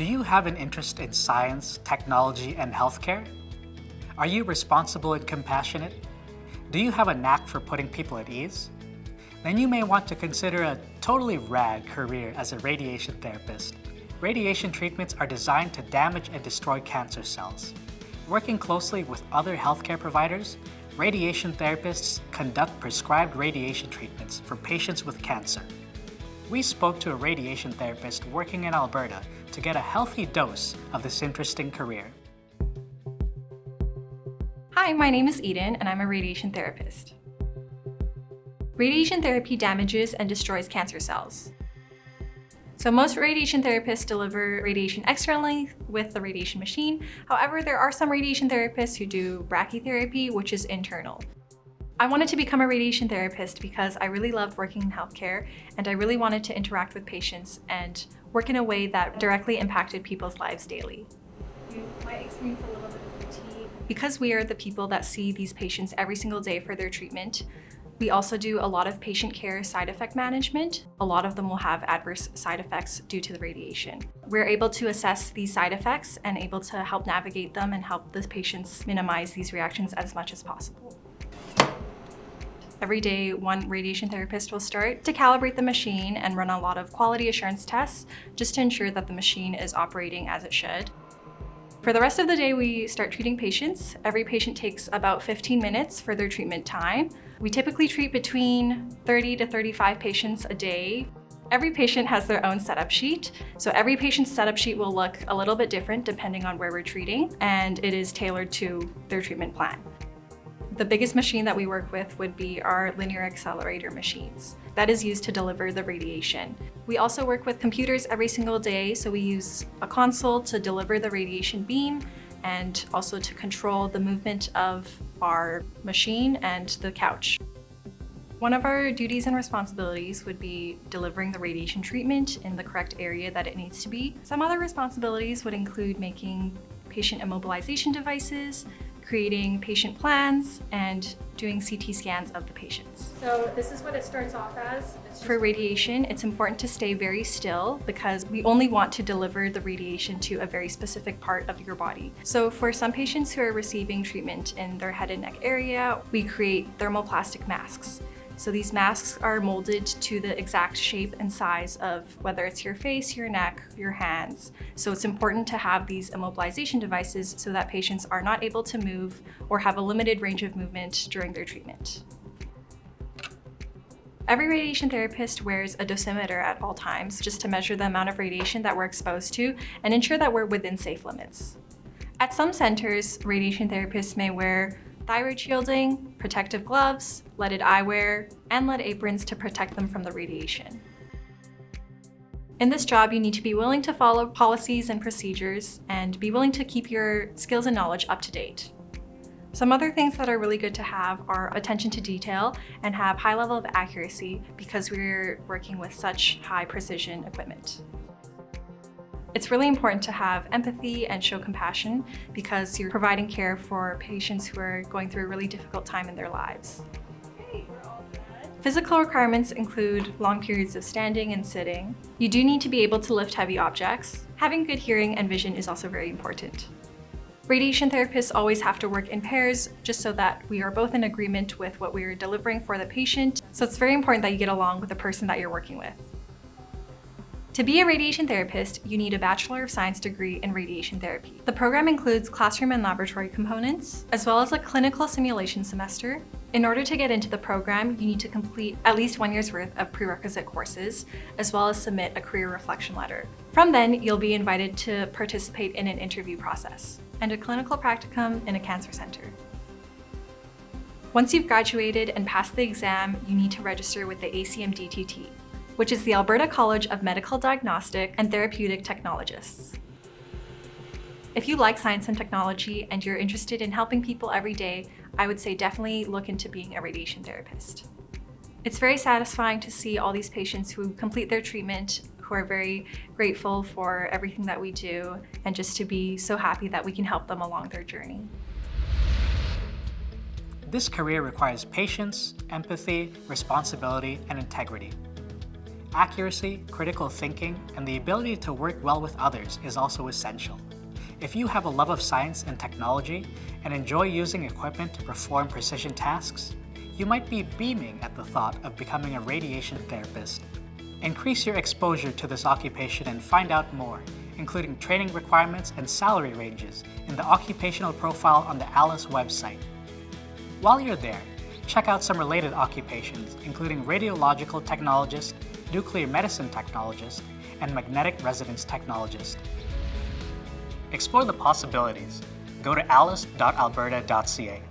Do you have an interest in science, technology, and healthcare? Are you responsible and compassionate? Do you have a knack for putting people at ease? Then you may want to consider a totally rad career as a radiation therapist. Radiation treatments are designed to damage and destroy cancer cells. Working closely with other healthcare providers, radiation therapists conduct prescribed radiation treatments for patients with cancer. We spoke to a radiation therapist working in Alberta to get a healthy dose of this interesting career. Hi, my name is Eden, and I'm a radiation therapist. Radiation therapy damages and destroys cancer cells. So most radiation therapists deliver radiation externally with the radiation machine. However, there are some radiation therapists who do brachytherapy, which is internal. I wanted to become a radiation therapist because I really loved working in healthcare, and I really wanted to interact with patients and work in a way that directly impacted people's lives daily. You might experience a little bit of fatigue. Because we are the people that see these patients every single day for their treatment, we also do a lot of patient care side effect management. A lot of them will have adverse side effects due to the radiation. We're able to assess these side effects and able to help navigate them and help the patients minimize these reactions as much as possible. Every day, one radiation therapist will start to calibrate the machine and run a lot of quality assurance tests just to ensure that the machine is operating as it should. For the rest of the day, we start treating patients. Every patient takes about 15 minutes for their treatment time. We typically treat between 30 to 35 patients a day. Every patient has their own setup sheet. So every patient's setup sheet will look a little bit different depending on where we're treating, and it is tailored to their treatment plan. The biggest machine that we work with would be our linear accelerator machines. That is used to deliver the radiation. We also work with computers every single day, so we use a console to deliver the radiation beam and also to control the movement of our machine and the couch. One of our duties and responsibilities would be delivering the radiation treatment in the correct area that it needs to be. Some other responsibilities would include making patient immobilization devices, creating patient plans, and doing CT scans of the patients. So this is what it starts off as. For radiation, it's important to stay very still because we only want to deliver the radiation to a very specific part of your body. So for some patients who are receiving treatment in their head and neck area, we create thermoplastic masks. So these masks are molded to the exact shape and size of whether it's your face, your neck, your hands. So it's important to have these immobilization devices so that patients are not able to move or have a limited range of movement during their treatment. Every radiation therapist wears a dosimeter at all times just to measure the amount of radiation that we're exposed to and ensure that we're within safe limits. At some centers, radiation therapists may wear thyroid shielding, protective gloves, leaded eyewear, and lead aprons to protect them from the radiation. In this job, you need to be willing to follow policies and procedures and be willing to keep your skills and knowledge up to date. Some other things that are really good to have are attention to detail and have high level of accuracy because we're working with such high precision equipment. It's really important to have empathy and show compassion because you're providing care for patients who are going through a really difficult time in their lives. Okay, we're all good. Physical requirements include long periods of standing and sitting. You do need to be able to lift heavy objects. Having good hearing and vision is also very important. Radiation therapists always have to work in pairs just so that we are both in agreement with what we are delivering for the patient. So it's very important that you get along with the person that you're working with. To be a radiation therapist, you need a Bachelor of Science degree in radiation therapy. The program includes classroom and laboratory components, as well as a clinical simulation semester. In order to get into the program, you need to complete at least 1 year's worth of prerequisite courses, as well as submit a career reflection letter. From then, you'll be invited to participate in an interview process and a clinical practicum in a cancer center. Once you've graduated and passed the exam, you need to register with the ACMDTT, which is the Alberta College of Medical Diagnostic and Therapeutic Technologists. If you like science and technology and you're interested in helping people every day, I would say definitely look into being a radiation therapist. It's very satisfying to see all these patients who complete their treatment, who are very grateful for everything that we do, and just to be so happy that we can help them along their journey. This career requires patience, empathy, responsibility, and integrity. Accuracy, critical thinking, and the ability to work well with others is also essential. If you have a love of science and technology and enjoy using equipment to perform precision tasks, you might be beaming at the thought of becoming a radiation therapist. Increase your exposure to this occupation and find out more, including training requirements and salary ranges, in the occupational profile on the ALICE website. While you're there, check out some related occupations, including radiological technologist, nuclear medicine technologist, and magnetic resonance technologist. Explore the possibilities. Go to alice.alberta.ca.